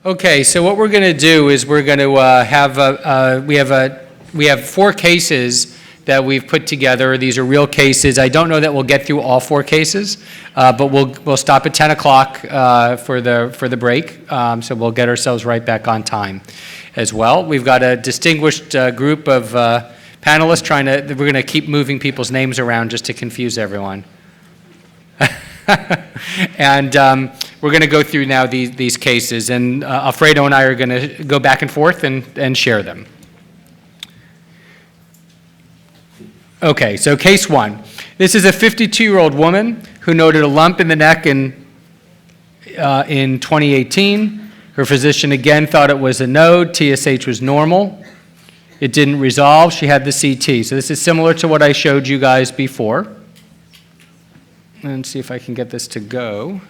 Okay, so what we're going to do is we're going to we have 4 cases that we've put together. These are real cases. I don't know that we'll get through all 4 cases, but we'll stop at 10 o'clock for the break, so we'll get ourselves right back on time as well. We've got a distinguished group of panelists we're going to keep moving people's names around just to confuse everyone. And we're going to go through now these cases, and Alfredo and I are going to go back and forth and share them. Okay, so case 1. This is a 52-year-old woman who noted a lump in the neck in 2018. Her physician again thought it was a node. TSH was normal. It didn't resolve. She had the CT. So this is similar to what I showed you guys before. Let's see if I can get this to go.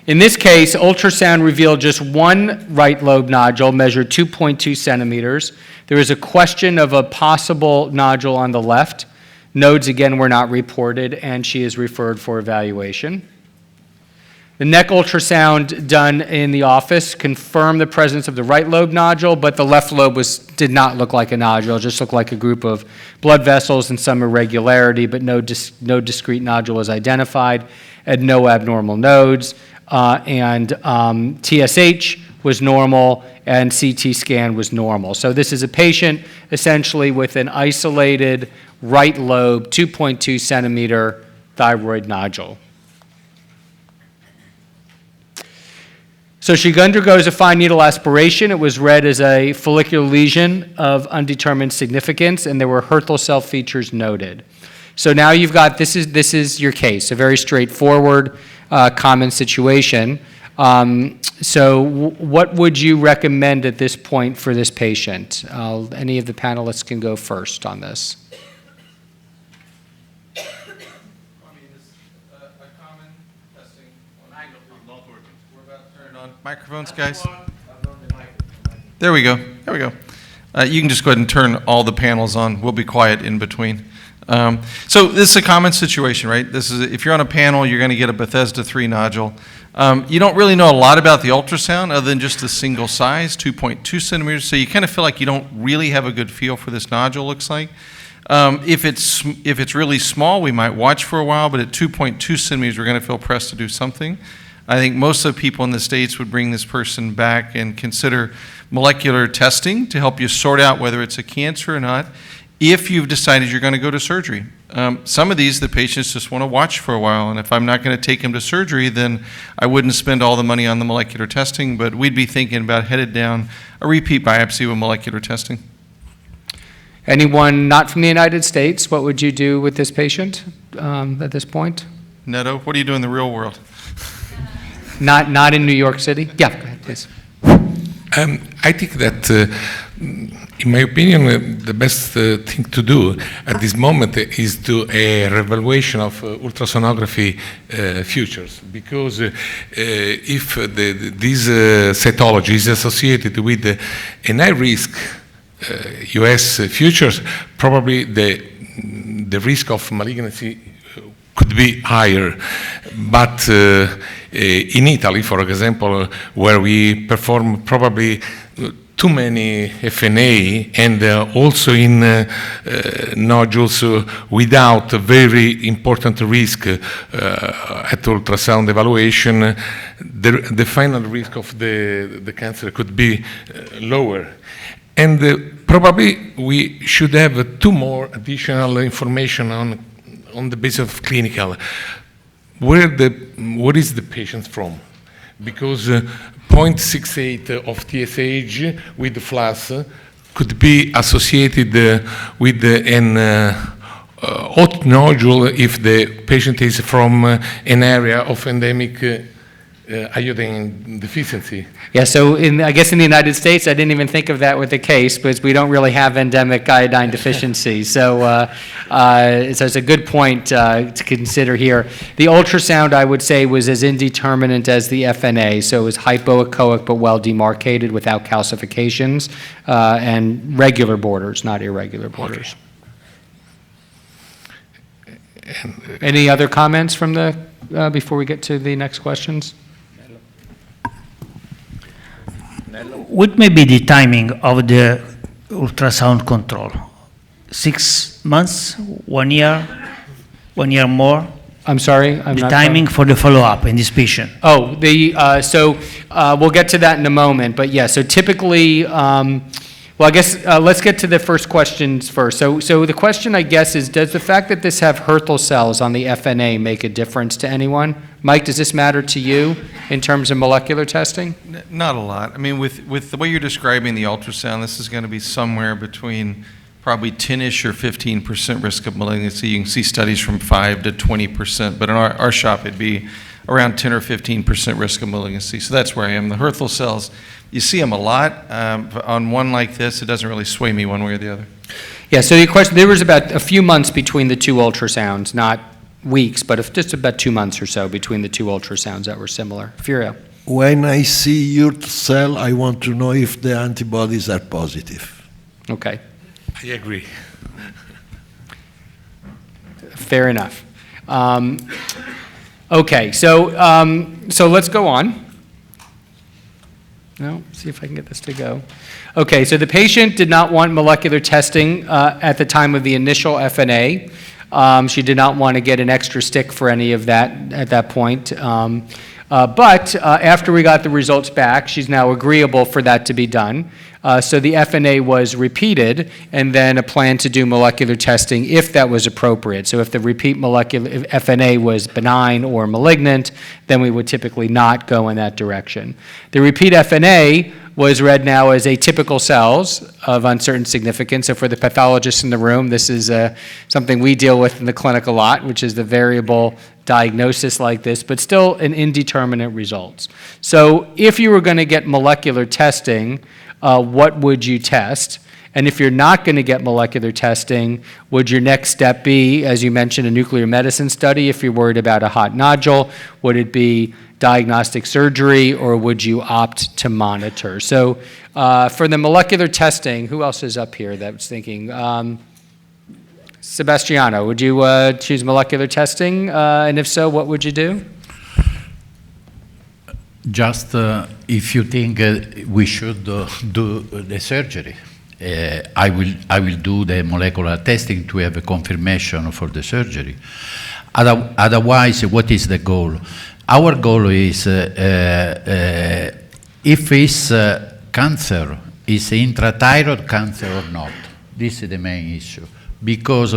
In this case, ultrasound revealed just one right lobe nodule, measured 2.2 centimeters. There is a question of a possible nodule on the left. Nodes, again, were not reported, and she is referred for evaluation. The neck ultrasound done in the office confirmed the presence of the right lobe nodule, but the left lobe did not look like a nodule. It just looked like a group of blood vessels and some irregularity, but no discrete nodule was identified, and no abnormal nodes. TSH was normal, and CT scan was normal. So this is a patient essentially with an isolated right lobe, 2.2 centimeter thyroid nodule. So she undergoes a fine needle aspiration. It was read as a follicular lesion of undetermined significance, and there were Hürthle cell features noted. So now you've got, this is your case, a very straightforward, common situation. So what would you recommend at this point for this patient? Any of the panelists can go first on this. Microphones, guys. There we go. There we go. You can just go ahead and turn all the panels on. We'll be quiet in between. So this is a common situation, right? This is if you're on a panel, you're going to get a Bethesda 3 nodule. You don't really know a lot about the ultrasound other than just the single size, 2.2 centimeters. So you kind of feel like you don't really have a good feel for this nodule. Looks like. If it's really small, we might watch for a while. But at 2.2 centimeters, we're going to feel pressed to do something. I think most of the people in the States would bring this person back and consider molecular testing to help you sort out whether it's a cancer or not, if you've decided you're going to go to surgery. Some of these, the patients just want to watch for a while, and if I'm not going to take them to surgery, then I wouldn't spend all the money on the molecular testing, but we'd be thinking about headed down a repeat biopsy with molecular testing. Anyone not from the United States, what would you do with this patient at this point? Neto, what do you do in the real world? Not in New York City? Yeah, go ahead, please. I think that, in my opinion, the best thing to do at this moment is to a reevaluation of ultrasonography futures, because if this cytology is associated with an high risk US futures, probably the risk of malignancy could be higher. But in Italy, for example, where we perform probably too many FNA, and also in nodules without a very important risk at ultrasound evaluation, the final risk of the cancer could be lower. And probably we should have 2 more additional information on the basis of clinical. What is the patient from? Because 0.68 of TSH with the FLAS could be associated with an hot nodule if the patient is from an area of endemic iodine deficiency. Yeah, so I guess in the United States, I didn't even think of that with the case, because we don't really have endemic iodine deficiency. So it's a good point to consider here. The ultrasound, I would say, was as indeterminate as the FNA, so it was hypoechoic but well demarcated without calcifications, and regular borders, not irregular borders. Okay. Any other comments from before we get to the next questions? What may be the timing of the ultrasound control? 6 months, 1 year, 1 year more? I'm sorry? I'm The not timing for the follow-up in this patient? Oh, we'll get to that in a moment, but yeah, so typically, well, I guess, let's get to the first questions first. So the question, I guess, is, does the fact that this have Hürthle cells on the FNA make a difference to anyone? Mike, does this matter to you in terms of molecular testing? Not a lot. I mean, with the way you're describing the ultrasound, this is going to be somewhere between probably 10-ish or 15% risk of malignancy. You can see studies from 5 to 20%, but in our shop, it'd be around 10 or 15% risk of malignancy. So that's where I am. The Hürthle cells, you see them a lot. On one like this, it doesn't really sway me one way or the other. Yeah, so the question, there was about a few months between the two ultrasounds, not weeks, but just about 2 months or so between the two ultrasounds that were similar. Furio. When I see your cell, I want to know if the antibodies are positive. Okay, I agree. fair enough. Okay, so let's go on. No, see if I can get this to go. Okay, so the patient did not want molecular testing at the time of the initial FNA. She did not want to get an extra stick for any of that at that point. But after we got the results back, she's now agreeable for that to be done. So the FNA was repeated, and then a plan to do molecular testing if that was appropriate. So if the repeat molecular FNA was benign or malignant, then we would typically not go in that direction. The repeat FNA was read now as atypical cells of uncertain significance. So for the pathologists in the room, this is something we deal with in the clinic a lot, which is the variable diagnosis like this, but still an indeterminate results. So if you were going to get molecular testing, what would you test? And if you're not going to get molecular testing, would your next step be, as you mentioned, a nuclear medicine study if you're worried about a hot nodule? Would it be diagnostic surgery, or would you opt to monitor? So for the molecular testing, who else is up here that was thinking? Sebastiano, would you choose molecular testing? And if so, what would you do? Just if you think we should do the surgery, I will do the molecular testing to have a confirmation for the surgery. Otherwise, what is the goal? Our goal is if it's cancer, is intrathyroid cancer or not. This is the main issue, because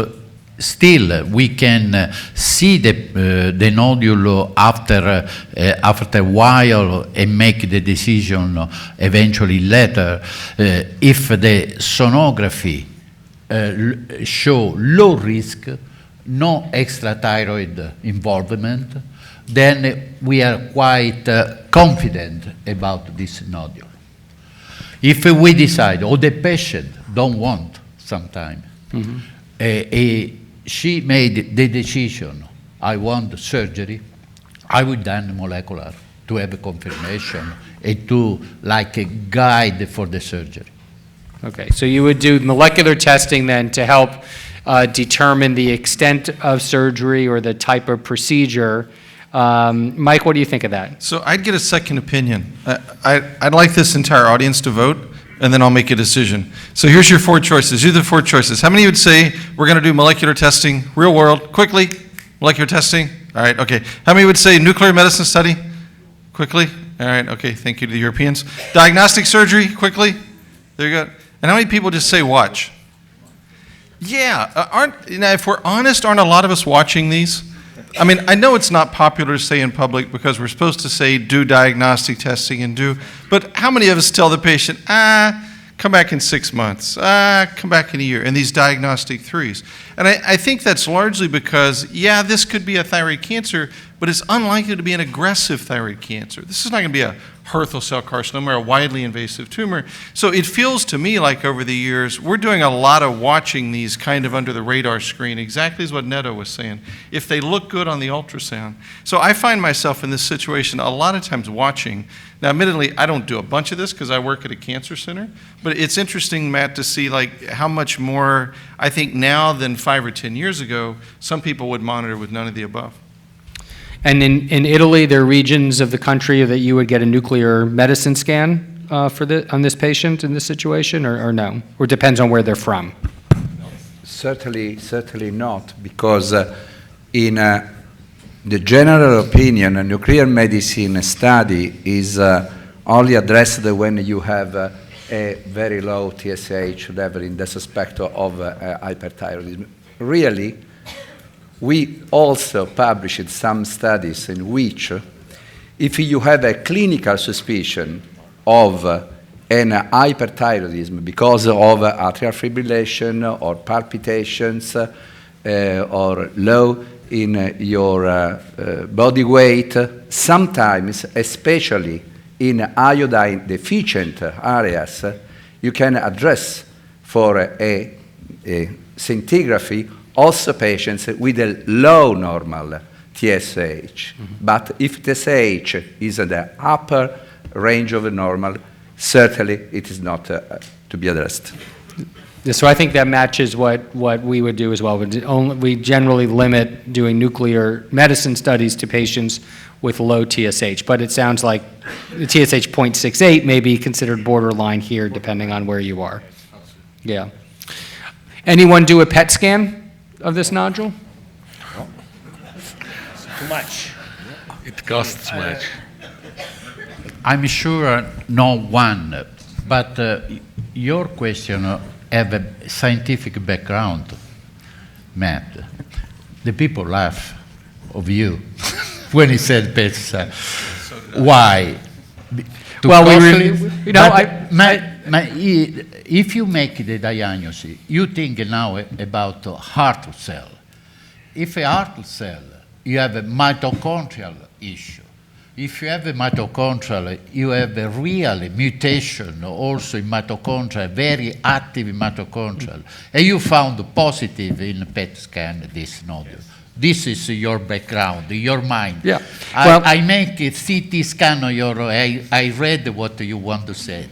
still we can see the nodule after a while and make the decision eventually later. If the sonography show low risk, no extrathyroid involvement, then we are quite confident about this nodule. If we decide, or the patient don't want sometime, she made the decision, I want surgery, I would done molecular to have a confirmation and to like a guide for the surgery. Okay, so you would do molecular testing then to help determine the extent of surgery or the type of procedure. Mike, what do you think of that? So I'd get a second opinion. I'd like this entire audience to vote, and then I'll make a decision. So here's your 4 choices. Here are the 4 choices. How many would say we're going to do molecular testing, real world, quickly? Molecular testing? All right, okay. How many would say nuclear medicine study? Quickly? All right, okay, thank you to the Europeans. Diagnostic surgery? Quickly? There you go. And how many people just say watch? Yeah, if we're honest, aren't a lot of us watching these? I mean, I know it's not popular to say in public because we're supposed to say do diagnostic testing and do, but how many of us tell the patient, come back in 6 months, come back in a year, and these diagnostic threes? And I think that's largely because, yeah, this could be a thyroid cancer, but it's unlikely to be an aggressive thyroid cancer. This is not going to be a Hürthle cell carcinoma or a widely invasive tumor. So it feels to me like over the years, we're doing a lot of watching these kind of under the radar screen, exactly as what Neto was saying, if they look good on the ultrasound. So I find myself in this situation a lot of times watching. Now, admittedly, I don't do a bunch of this because I work at a cancer center, but it's interesting, Matt, to see like how much more, I think now than 5 or 10 years ago, some people would monitor with none of the above. And in Italy, there are regions of the country that you would get a nuclear medicine scan on this patient in this situation, or no? Or depends on where they're from? Certainly not, because in the general opinion, a nuclear medicine study is only addressed when you have a very low TSH level in the suspect of hyperthyroidism. Really, we also published some studies in which if you have a clinical suspicion of an hyperthyroidism because of atrial fibrillation or palpitations or low in your body weight, sometimes, especially in iodine deficient areas, you can address for a scintigraphy also patients with a low normal TSH. But if TSH is at the upper range of normal, certainly it is not to be addressed. Yeah, so I think that matches what we would do as well. We generally limit doing nuclear medicine studies to patients with low TSH, but it sounds like the TSH 0.68 may be considered borderline here, depending on where you are. Yeah. Anyone do a PET scan of this nodule? Too much. It costs much. I'm sure no one, but your question have a scientific background, Matt. The people laugh of you when he said PET scan. Why? Too Well, costly? you know, If you make the diagnosis, you think now about heart cell. If a heart cell, you have a mitochondrial issue. If you have a mitochondrial, you have a real mutation also in mitochondria, very active mitochondrial, and you found positive in PET scan this nodule. This is your background, your mind. Yeah. I make a CT scan of your. I read what you want to say.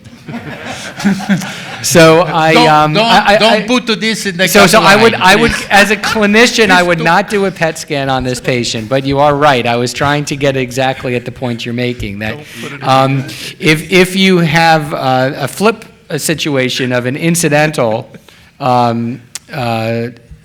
So Don't put this in the. So I would, guideline, as a clinician, I would not do a PET scan on this patient, but you are right. I was trying to get exactly at the point you're making, that if you have a flip situation of an incidental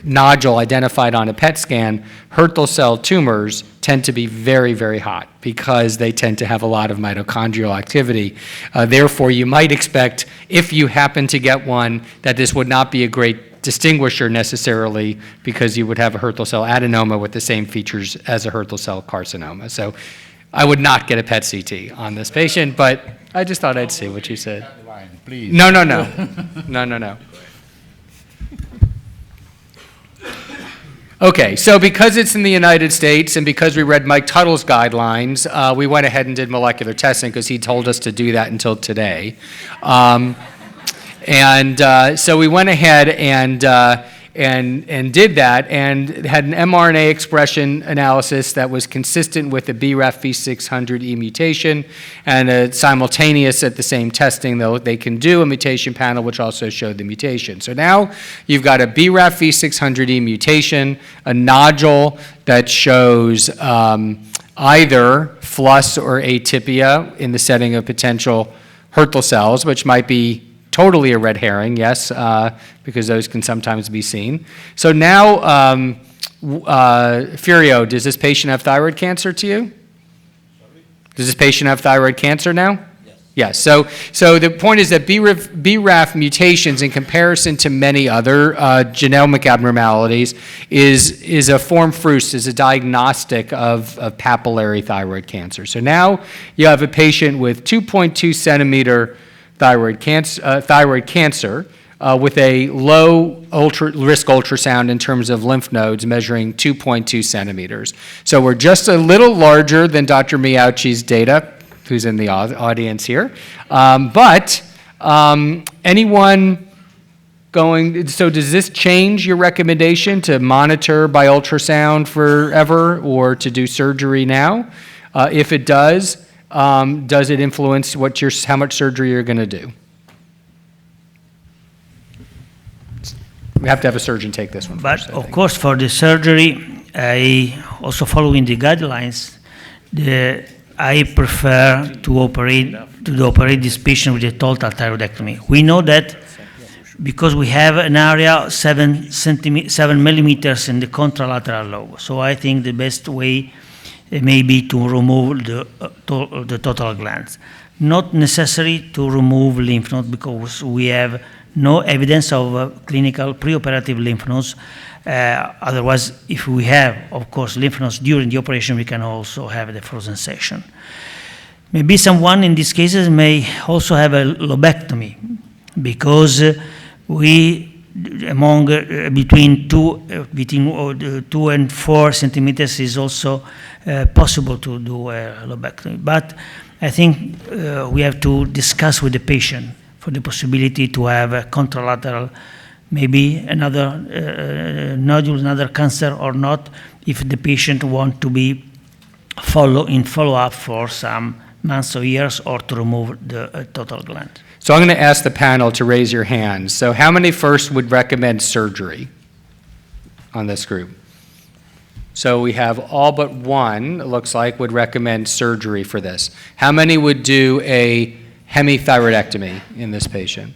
nodule identified on a PET scan, Hürthle cell tumors tend to be very, very hot because they tend to have a lot of mitochondrial activity. Therefore, you might expect, if you happen to get one, that this would not be a great distinguisher necessarily, because you would have a Hürthle cell adenoma with the same features as a Hürthle cell carcinoma. So I would not get a PET CT on this patient, but I just thought I'd see what you said. please. No. No. Okay, so because it's in the United States and because we read Mike Tuttle's guidelines, we went ahead and did molecular testing because he told us to do that until today. So we went ahead and did that and had an mRNA expression analysis that was consistent with the BRAF V600E mutation, and simultaneous at the same testing, though, they can do a mutation panel which also showed the mutation. So now you've got a BRAF V600E mutation, a nodule that shows either FLUS or atypia in the setting of potential Hürthle cells, which might be totally a red herring, yes, because those can sometimes be seen. So now, Furio, does this patient have thyroid cancer to you? Does this patient have thyroid cancer now? Yes. So the point is that BRAF mutations, in comparison to many other genomic abnormalities, is a form fruste, is a diagnostic of papillary thyroid cancer. So now you have a patient with 2.2 centimeter thyroid cancer with a low risk ultrasound in terms of lymph nodes measuring 2.2 centimeters. So we're just a little larger than Dr. Miauchi's data, who's in the audience here. Anyone going, so does this change your recommendation to monitor by ultrasound forever or to do surgery now? If it does it influence how much surgery you're going to do? We have to have a surgeon take this one first, But of course, for the surgery, I also following the guidelines, the I prefer to operate this patient with a total thyroidectomy. We know that because we have an area 7 millimeters in the contralateral lobe. So I think the best way may be to remove the total glands. Not necessary to remove lymph nodes because we have no evidence of clinical preoperative lymph nodes. Otherwise, if we have, of course, lymph nodes during the operation, we can also have the frozen section. Maybe someone in these cases may also have a lobectomy because between 2 and 4 centimeters is also possible to do a lobectomy. But I think we have to discuss with the patient for the possibility to have a contralateral, maybe another nodule, another cancer or not, if the patient wants to be follow-up for some months or years or to remove the total gland. So I'm going to ask the panel to raise your hands. So how many first would recommend surgery on this group? So we have all but one, it looks like, would recommend surgery for this. How many would do a hemithyroidectomy in this patient?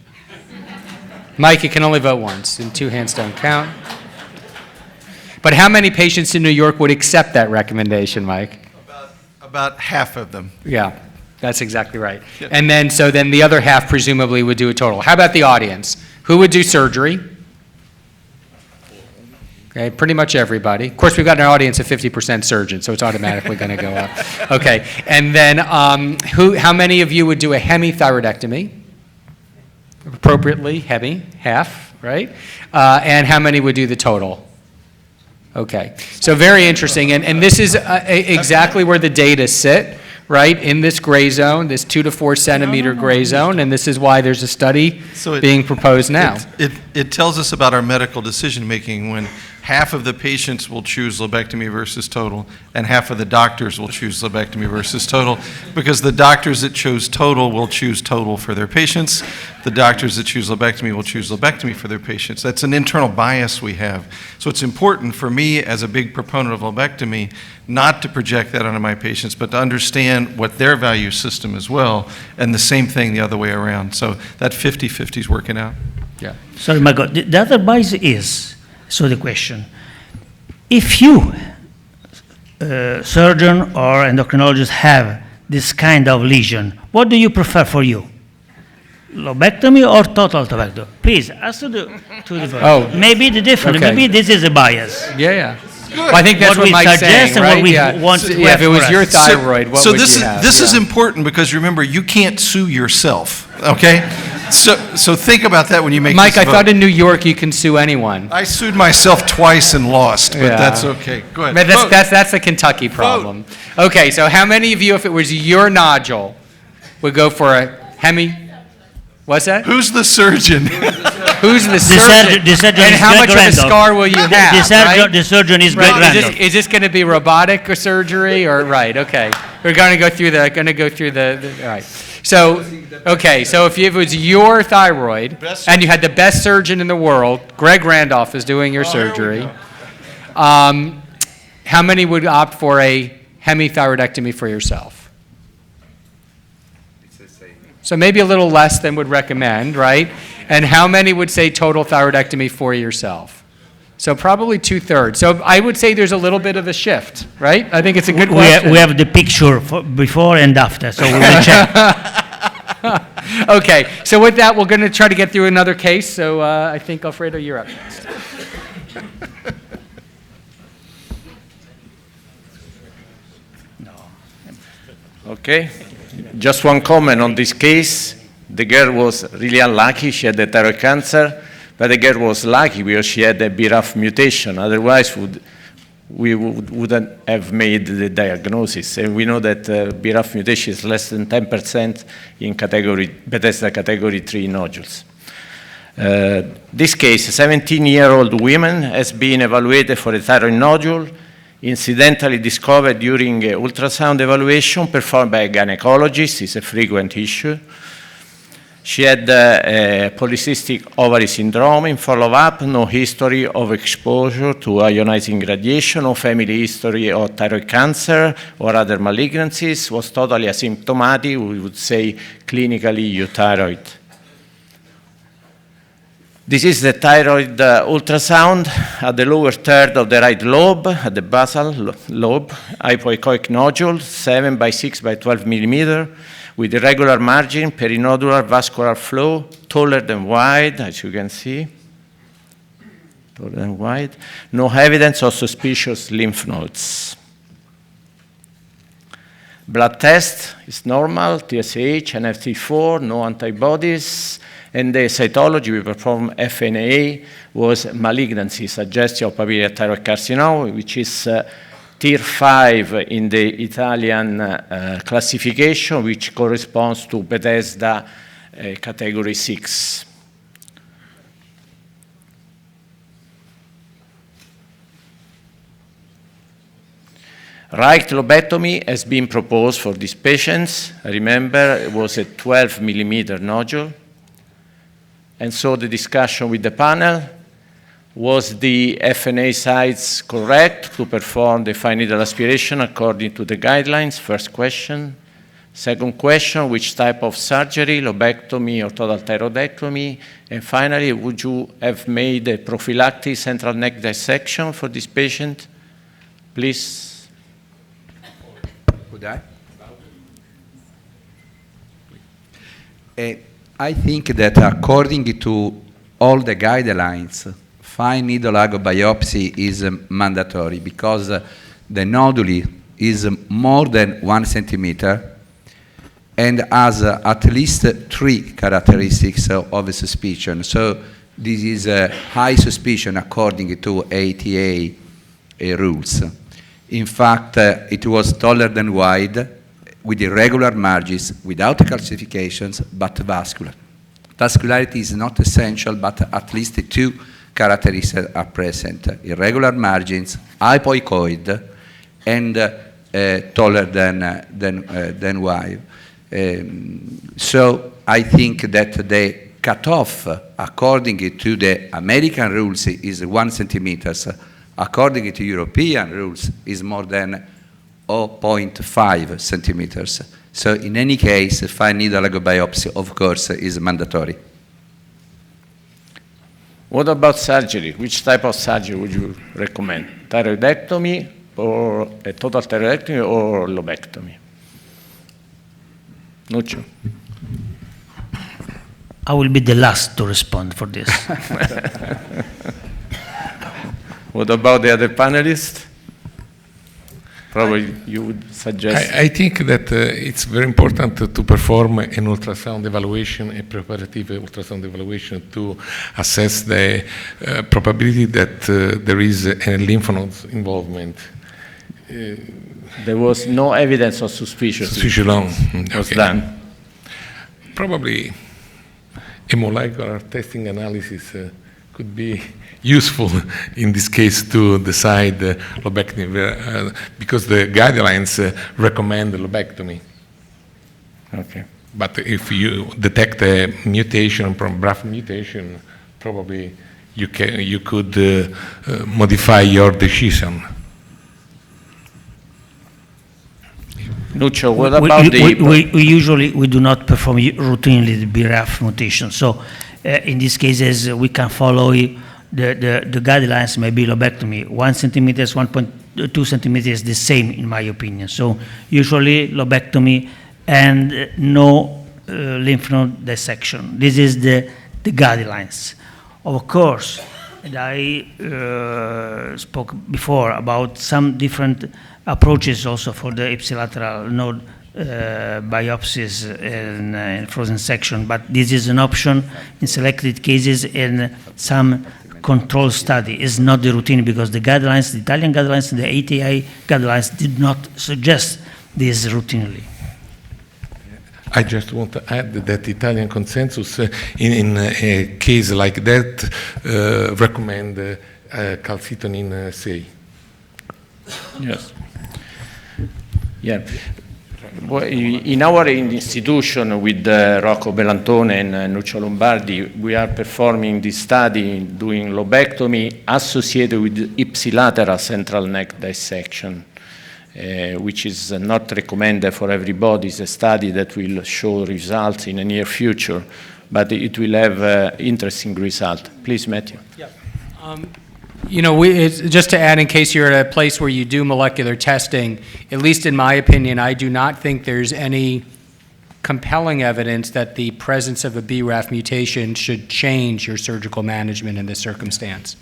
Mike, you can only vote once, and 2 hands don't count. But how many patients in New York would accept that recommendation, Mike? About half of them. Yeah. That's exactly right. Yeah. And then, so then the other half presumably would do a total. How about the audience? Who would do surgery? Okay, pretty much everybody. Of course, we've got an audience of 50% surgeons, so it's automatically going to go up. Okay, and then how many of you would do a hemithyroidectomy? Appropriately, hemi, half, right? And how many would do the total? Okay, so very interesting. And this is exactly where the data sit. Right, in this gray zone, this 2 to 4 centimeter gray zone, and this is why there's a study being proposed now. It tells us about our medical decision-making when half of the patients will choose lobectomy versus total, and half of the doctors will choose lobectomy versus total, because the doctors that chose total will choose total for their patients. The doctors that choose lobectomy will choose lobectomy for their patients. That's an internal bias we have. So it's important for me as a big proponent of lobectomy not to project that onto my patients, but to understand what their value system is well, and the same thing the other way around. So that 50-50 is working out. Yeah. Sorry, Marco. The other bias is, so the question, if you, surgeon or endocrinologist, have this kind of lesion, what do you prefer for you? Lobectomy or total lobectomy? Please, ask to the Oh. maybe the difference, Okay. maybe this is a bias. Yeah. Well, I think that's What what we Mike's suggest saying, and right? what we Yeah. want to Yeah, if have it was for your us. thyroid, what so would this you have? this is Yeah. important because remember, you can't sue yourself, okay? So think about that when you make Mike, this I vote. thought in New York you can sue anyone. I sued myself twice and lost, but Yeah. that's okay. Go ahead. But Vote. that's a Kentucky problem. Okay, so how many of you, if it was your nodule, would go for a what's that? Who's the surgeon? Who's the surgeon? The surgeon And is how Greg much of a Randolph. scar will you have, right? The surgeon is Greg Right, Randolph. is this going to be robotic or surgery or right? Okay, we're going to go through the all right. So okay, so if it was your thyroid and you had the best surgeon in the world, Greg Randolph is doing your surgery. How many would opt for a hemithyroidectomy for yourself? So maybe a little less than would recommend, right? And how many would say total thyroidectomy for yourself? So probably 2/3. So I would say there's a little bit of a shift, right? I think it's a good question. We have the picture for before and after, so we will check. Okay, so with that, we're going to try to get through another case. So I think, Alfredo, you're up next. Okay, just one comment on this case. The girl was really unlucky. She had a thyroid cancer, but the girl was lucky because she had a BRAF mutation. Otherwise, we wouldn't have made the diagnosis. And we know that BRAF mutation is less than 10% in Bethesda category 3 nodules. This case, a 17-year-old woman has been evaluated for a thyroid nodule, incidentally discovered during ultrasound evaluation performed by a gynecologist. It's a frequent issue. She had polycystic ovary syndrome in follow-up, no history of exposure to ionizing radiation, no family history of thyroid cancer or other malignancies, was totally asymptomatic, we would say clinically euthyroid. This is the thyroid ultrasound at the lower third of the right lobe, at the basal lobe, hypoechoic nodule, 7 by 6 by 12 millimeter, with irregular margin, perinodular vascular flow, taller than wide, as you can see, taller than wide. No evidence of suspicious lymph nodes. Blood test is normal, TSH, NFT4, no antibodies. And the cytology we performed FNA was malignancy, suggestion of papillary thyroid carcinoma, which is tier 5 in the Italian classification, which corresponds to Bethesda category 6. Right lobectomy has been proposed for these patients. Remember, it was a 12 millimeter nodule. And so the discussion with the panel, was the FNA sites correct to perform the fine needle aspiration according to the guidelines? First question. Second question, which type of surgery, lobectomy or total thyroidectomy? And finally, would you have made a prophylactic central neck dissection for this patient? Please. Could I? I think that according to all the guidelines, fine needle ago biopsy is mandatory because the nodule is more than 1 centimeter and has at least 3 characteristics of a suspicion. So this is a high suspicion according to ATA rules. In fact, it was taller than wide, with irregular margins, without calcifications, but vascular. Vascularity is not essential, but at least 2 characteristics are present: irregular margins, hypoechoid, and taller than wide. So I think that the cutoff, according to the American rules, is 1 centimeter. According to European rules, is more than 0.5 centimeters. So in any case, fine needle ago biopsy, of course, is mandatory. What about surgery? Which type of surgery would you recommend? Thyroidectomy or a total thyroidectomy or lobectomy? Nuccio. I will be the last to respond for this. What about the other panelists? Probably you would suggest. I think that it's very important to perform an ultrasound evaluation, a preparative ultrasound evaluation to assess the probability that there is a lymph nodes involvement. There was no evidence of suspicious. Okay. Done. Probably a molecular testing analysis could be useful in this case to decide lobectomy because the guidelines recommend lobectomy. Okay. But if you detect a mutation from BRAF mutation, probably you could modify your decision. Nuccio, what about we usually do not perform routinely the BRAF mutation. So in these cases, we can follow the guidelines, maybe lobectomy. 1 centimeter, 1.2 centimeters, the same in my opinion. So usually lobectomy and no lymph node dissection. This is the guidelines. Of course, and I spoke before about some different approaches also for the ipsilateral node biopsies and frozen section, but this is an option in selected cases in some control study. Is not the routine because the guidelines, the Italian guidelines and the ATA guidelines did not suggest this routinely. I just want to add that Italian consensus in a case like that recommend calcitonin C. Yes. Yeah. In our institution with Rocco Bellantone and Nuccio Lombardi, we are performing this study doing lobectomy associated with ipsilateral central neck dissection, which is not recommended for everybody. It's a study that will show results in the near future, but it will have interesting results. Please, Matthew. Yeah. Just to add, in case you're at a place where you do molecular testing, at least in my opinion, I do not think there's any compelling evidence that the presence of a BRAF mutation should change your surgical management in this circumstance.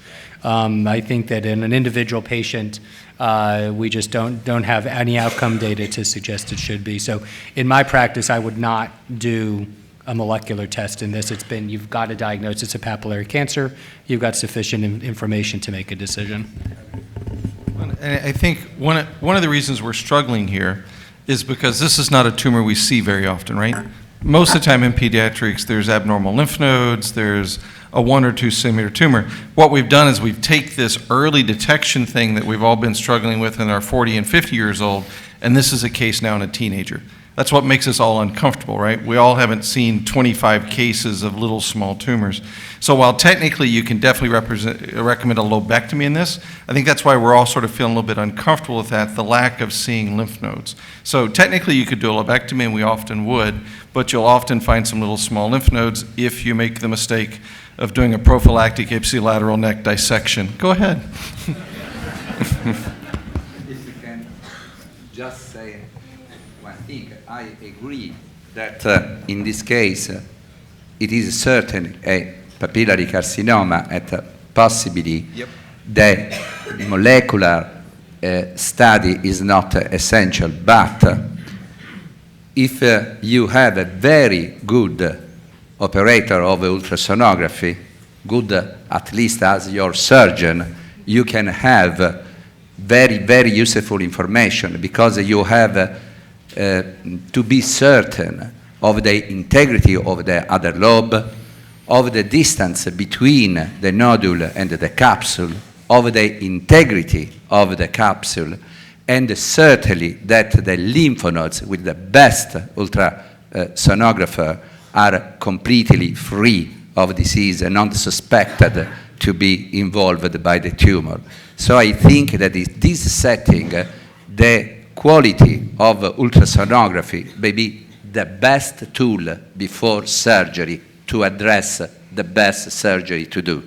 I think that in an individual patient, we just don't have any outcome data to suggest it should be. So in my practice, I would not do a molecular test in this. You've got a diagnosis of papillary cancer, you've got sufficient information to make a decision. And I think one of the reasons we're struggling here is because this is not a tumor we see very often, right? Most of the time in pediatrics, there's abnormal lymph nodes, there's a 1 or 2 centimeter tumor. What we've done is we've taken this early detection thing that we've all been struggling with in our 40 and 50 years old, and this is a case now in a teenager. That's what makes us all uncomfortable, right? We all haven't seen 25 cases of little small tumors. So while technically you can definitely recommend a lobectomy in this, I think that's why we're all sort of feeling a little bit uncomfortable with that, the lack of seeing lymph nodes. So technically you could do a lobectomy, and we often would, but you'll often find some little small lymph nodes if you make the mistake of doing a prophylactic ipsilateral neck dissection. Go ahead. If you can just say one thing, I agree that in this case it is certain a papillary carcinoma and possibly the molecular study is not essential, but if you have a very good operator of ultrasonography, good at least as your surgeon, you can have very, very useful information, because you have to be certain of the integrity of the other lobe, of the distance between the nodule and the capsule, of the integrity of the capsule, and certainly that the lymph nodes with the best ultrasonographer are completely free of disease and not suspected to be involved by the tumor. So I think that in this setting, the quality of ultrasonography may be the best tool before surgery to address the best surgery to do.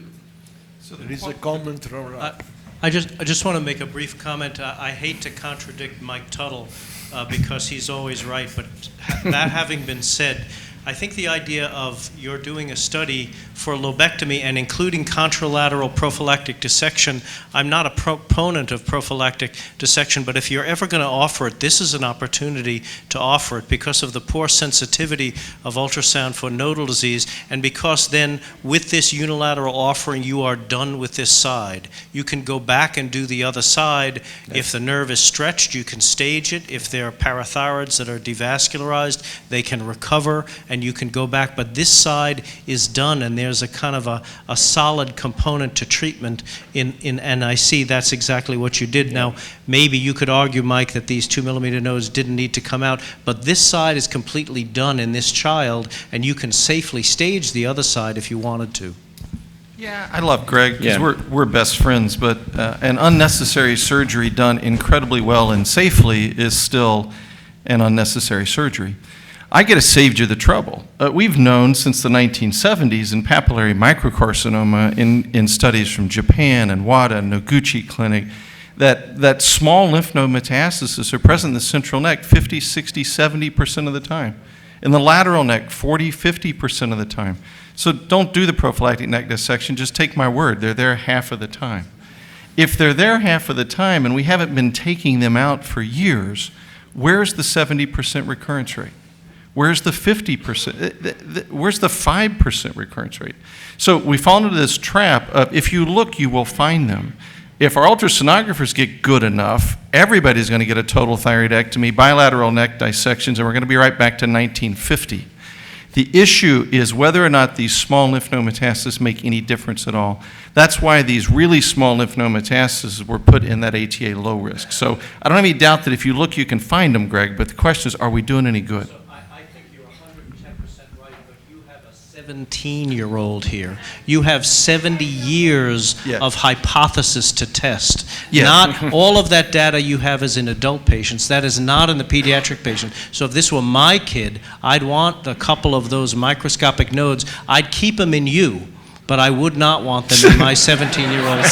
So there is a comment from I just want to make a brief comment. I hate to contradict Mike Tuttle because he's always right, but that having been said, I think the idea of you're doing a study for lobectomy and including contralateral prophylactic dissection, I'm not a proponent of prophylactic dissection, but if you're ever going to offer it, this is an opportunity to offer it because of the poor sensitivity of ultrasound for nodal disease, and because then with this unilateral offering you are done with this side. You can go back and do the other side. Yes. If the nerve is stretched, you can stage it. If there are parathyroids that are devascularized, they can recover and you can go back, but this side is done, and there's a kind of a solid component to treatment and I see that's exactly what you did. Now, maybe you could argue, Mike, that these 2 millimeter nodes didn't need to come out, but this side is completely done in this child, and you can safely stage the other side if you wanted to. Yeah, I love Greg, because we're best friends, but an unnecessary surgery done incredibly well and safely is still an unnecessary surgery. I get to save you the trouble. We've known since the 1970s in papillary microcarcinoma in studies from Japan and WADA and Noguchi Clinic that small lymph node metastases are present in the central neck 50, 60, 70% of the time. In the lateral neck, 40, 50% of the time. So don't do the prophylactic neck dissection, just take my word, they're there half of the time. If they're there half of the time and we haven't been taking them out for years, where's the 70% recurrence rate? Where's the 50%? Where's the 5% recurrence rate? So we fall into this trap of if you look, you will find them. If our ultrasonographers get good enough, everybody's going to get a total thyroidectomy, bilateral neck dissections, and we're going to be right back to 1950. The issue is whether or not these small lymph node metastases make any difference at all. That's why these really small lymph node metastases were put in that ATA low risk. So I don't have any doubt that if you look, you can find them, Greg, but the question is, are we doing any good? I think you're 110% right, but you have a 17-year-old here. You have 70 years of hypothesis to test. Yeah. Not all of that data you have is in adult patients. That is not in the pediatric patient. So if this were my kid, I'd want a couple of those microscopic nodes. I'd keep them in you, but I would not want them in my 17-year-old.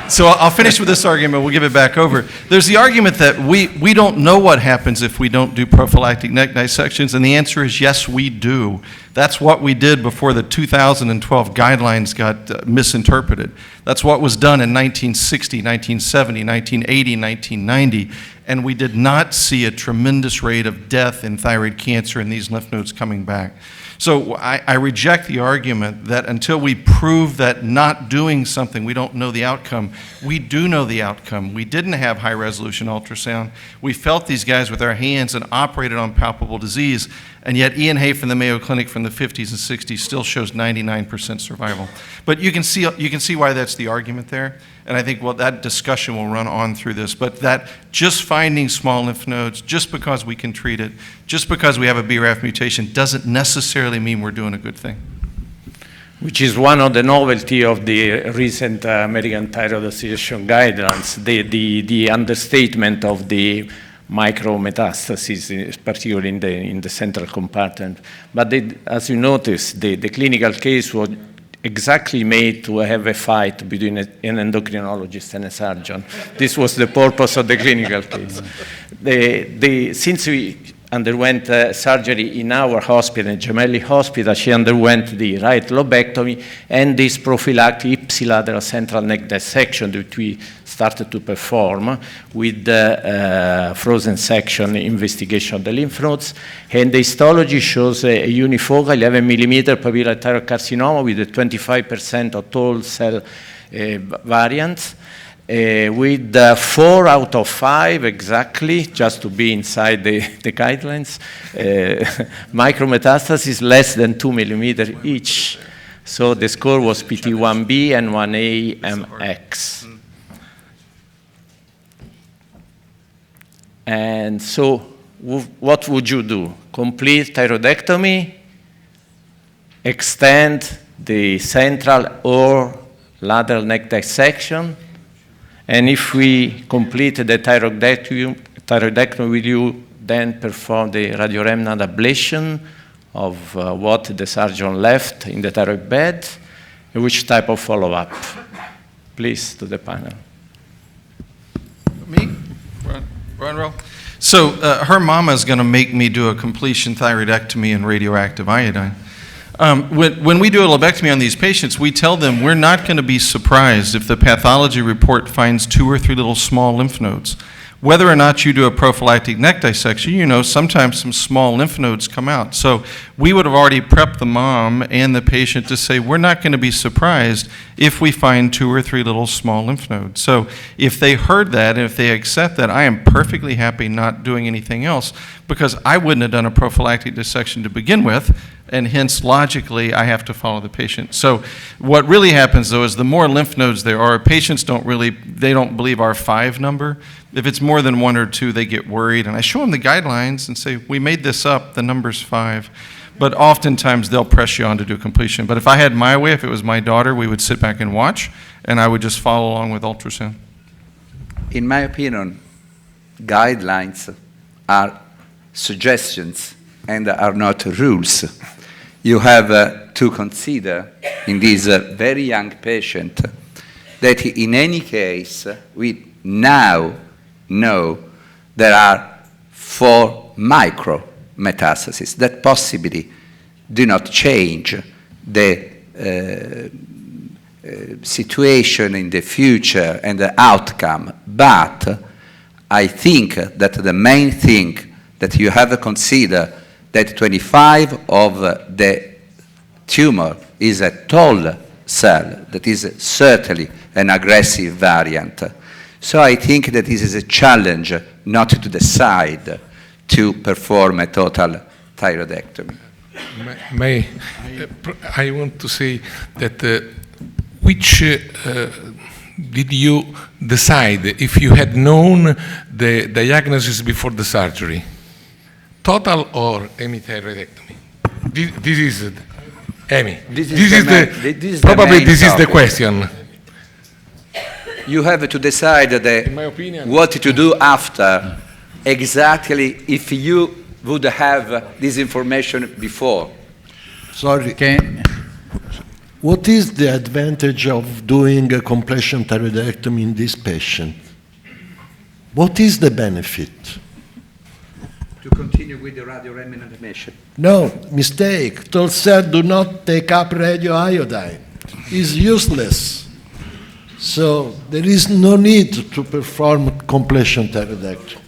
So I'll finish with this argument. We'll give it back over. There's the argument that we don't know what happens if we don't do prophylactic neck dissections, and the answer is yes, we do. That's what we did before the 2012 guidelines got misinterpreted. That's what was done in 1960, 1970, 1980, 1990, and we did not see a tremendous rate of death in thyroid cancer in these lymph nodes coming back. So I reject the argument that until we prove that not doing something, we don't know the outcome. We do know the outcome. We didn't have high-resolution ultrasound. We felt these guys with our hands and operated on palpable disease, and yet Ian Hay from the Mayo Clinic from the 50s and 60s still shows 99% survival. But you can see why that's the argument there, and I think that discussion will run on through this. But that just finding small lymph nodes, just because we can treat it, just because we have a BRAF mutation, doesn't necessarily mean we're doing a good thing. Which is one of the novelty of the recent American Thyroid Association guidelines, the understatement of the micrometastasis, particularly in the central compartment. But as you notice, the clinical case was exactly made to have a fight between an endocrinologist and a surgeon. This was the purpose of the clinical case. Since we underwent surgery in our hospital, in Gemelli Hospital, she underwent the right lobectomy and this prophylactic ipsilateral central neck dissection that we started to perform with the frozen section investigation of the lymph nodes. And the histology shows a unifocal 11 millimeter papillary thyroid carcinoma with a 25% of total cell variants. With 4 out of 5 exactly, just to be inside the guidelines, micrometastasis less than 2 millimeters each. So the score was PT1B and 1A MX. And so what would you do? Complete thyroidectomy, extend the central or lateral neck dissection, and if we complete the thyroidectomy, will you then perform the radioremnant ablation of what the surgeon left in the thyroid bed? And which type of follow-up? Please, to the panel. Me? Run, roll. So her mama is going to make me do a completion thyroidectomy and radioactive iodine. When we do a lobectomy on these patients, we tell them we're not going to be surprised if the pathology report finds 2 or 3 little small lymph nodes. Whether or not you do a prophylactic neck dissection, you know, sometimes some small lymph nodes come out. So we would have already prepped the mom and the patient to say we're not going to be surprised if we find 2 or 3 little small lymph nodes. So if they heard that and if they accept that, I am perfectly happy not doing anything else because I wouldn't have done a prophylactic dissection to begin with, and hence logically I have to follow the patient. So what really happens though is the more lymph nodes there are, patients don't believe our 5 number. If it's more than 1 or 2, they get worried, and I show them the guidelines and say, we made this up, the number's 5. But oftentimes they'll press you on to do completion. But if I had my way, if it was my daughter, we would sit back and watch, and I would just follow along with ultrasound. In my opinion, guidelines are suggestions and are not rules. You have to consider in this very young patient that in any case, we now know there are 4 micrometastases that possibly do not change the situation in the future and the outcome. But I think that the main thing that you have to consider that 25 of the tumor is a tall cell that is certainly an aggressive variant. So I think that this is a challenge not to decide to perform a total thyroidectomy. I want to say that which did you decide if you had known the diagnosis before the surgery? Total or hemithyroidectomy? This is Amy. This is the Probably main this is the topic. question. You have to decide In my opinion, what to do after, exactly if you would have this information before. Sorry. Okay. What is the advantage of doing a completion thyroidectomy in this patient? What is the benefit? To continue with the radioremination. No, mistake. Told said do not take up radioiodine. It's useless. So there is no need to perform completion thyroidectomy.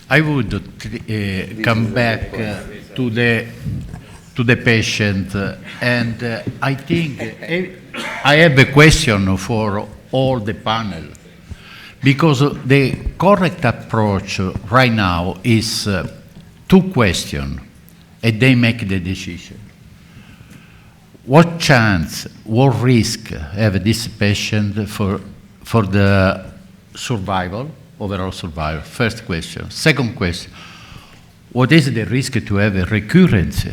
I would come back to the patient, and I think I have a question for all the panel, because the correct approach right now is two questions, and they make the decision. What chance, what risk have this patient for the survival, overall survival? First question. Second question, what is the risk to have a recurrence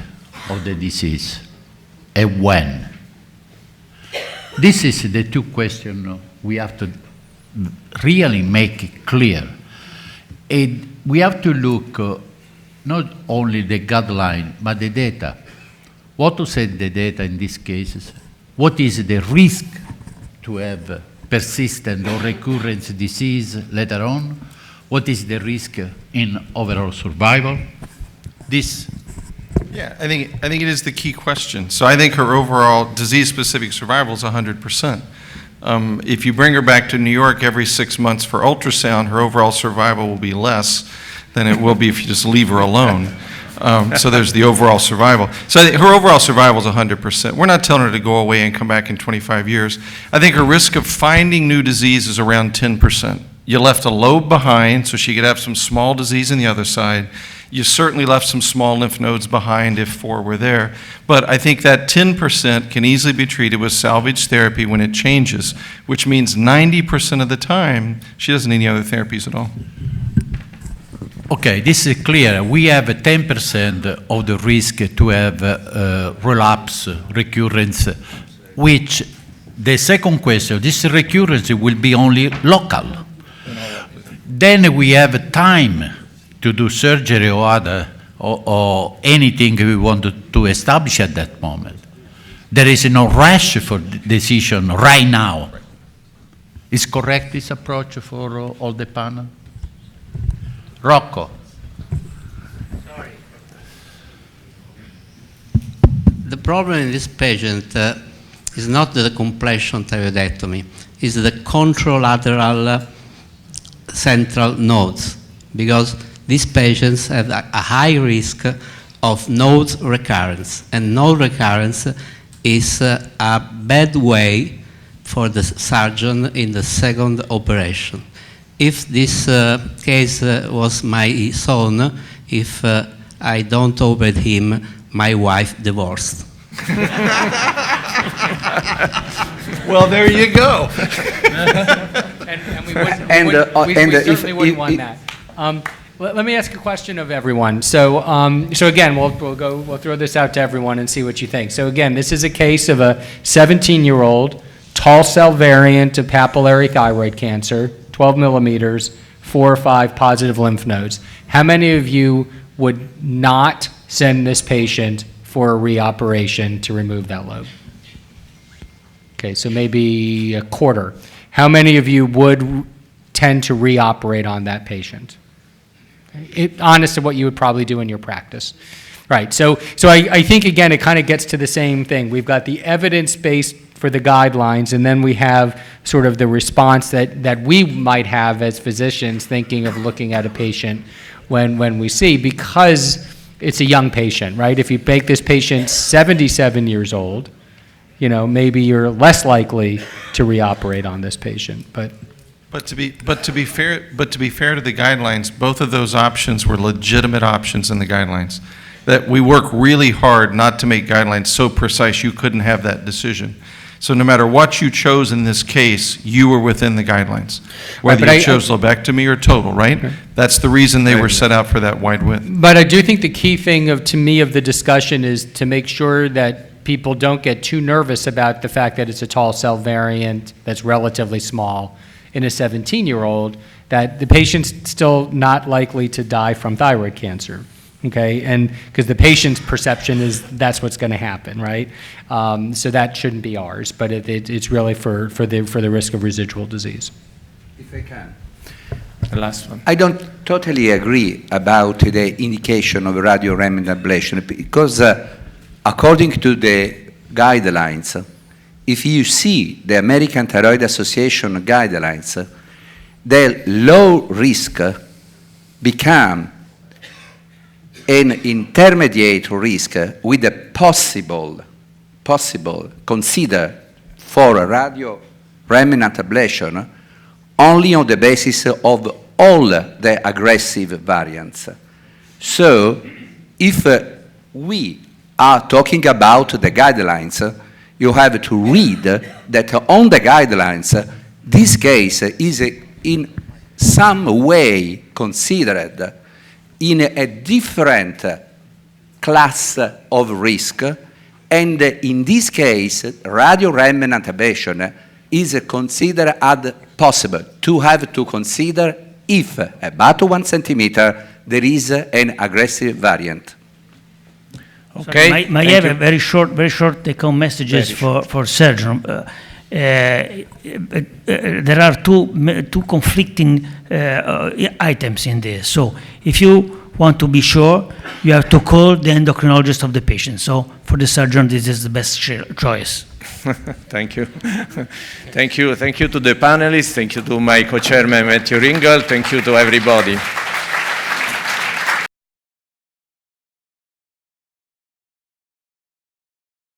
of the disease, and when? This is the two questions we have to really make clear. And we have to look not only the guideline, but the data. What to say the data in these cases? What is the risk to have persistent or recurrent disease later on? What is the risk in overall survival? This. Yeah, I think it is the key question. So I think her overall disease-specific survival is 100%. If you bring her back to New York every 6 months for ultrasound, her overall survival will be less than it will be if you just leave her alone. So there's the overall survival. So I think her overall survival is 100%. We're not telling her to go away and come back in 25 years. I think her risk of finding new disease is around 10%. You left a lobe behind, so she could have some small disease on the other side. You certainly left some small lymph nodes behind if 4 were there. But I think that 10% can easily be treated with salvage therapy when it changes, which means 90% of the time, she doesn't need any other therapies at all. Okay, this is clear. We have 10% of the risk to have relapse, recurrence, which the second question, this recurrence will be only local. Then we have time to do surgery or other, or anything we want to establish at that moment. There is no rush for decision right now. Is correct this approach for all the panel? Rocco. Sorry. The problem in this patient is not the completion thyroidectomy, it's the contralateral central nodes, because these patients have a high risk of node recurrence, and node recurrence is a bad way for the surgeon in the second operation. If this case was my son, if I don't operate him, my wife divorced. Well, there you go. And we certainly wouldn't want that. Let me ask a question of everyone. So again, we'll throw this out to everyone and see what you think. So again, this is a case of a 17-year-old tall cell variant of papillary thyroid cancer, 12 millimeters, 4 or 5 positive lymph nodes. How many of you would not send this patient for a reoperation to remove that lobe? Okay, so maybe a quarter. How many of you would tend to reoperate on that patient? Honest to what you would probably do in your practice. Right, so I think, again, it kind of gets to the same thing. We've got the evidence-based for the guidelines, and then we have sort of the response that we might have as physicians thinking of looking at a patient when we see, because it's a young patient, right? If you make this patient 77 years old, maybe you're less likely to reoperate on this patient. But But to be fair to the guidelines, both of those options were legitimate options in the guidelines. That we work really hard not to make guidelines so precise you couldn't have that decision. So no matter what you chose in this case, you were within the guidelines. Whether but you chose lobectomy or total, right? That's the reason they were set out for that wide width. But I do think the key thing to me of the discussion is to make sure that people don't get too nervous about the fact that it's a tall cell variant that's relatively small in a 17-year-old, that the patient's still not likely to die from thyroid cancer. Okay, and because the patient's perception is that's what's going to happen, right? So that shouldn't be ours, but it's really for the risk of residual disease. If I can. The last one. I don't totally agree about the indication of radio-remnant ablation because according to the guidelines, if you see the American Thyroid Association guidelines, the low risk become an intermediate risk with a possible consider for a radio-remnant ablation only on the basis of all the aggressive variants. So if we are talking about the guidelines, you have to read that on the guidelines, this case is in some way considered in a different class of risk, and in this case, radio-remnant ablation is considered as possible to have to consider if about 1 centimeter there is an aggressive variant. Okay. May I have a very short take-home messages for surgeon. There are two conflicting items in this. So if you want to be sure, you have to call the endocrinologist of the patient. So for the surgeon, this is the best choice. Thank you. Thank you to the panelists. Thank you to my co-chairman, Matthew Ringel. Thank you to everybody.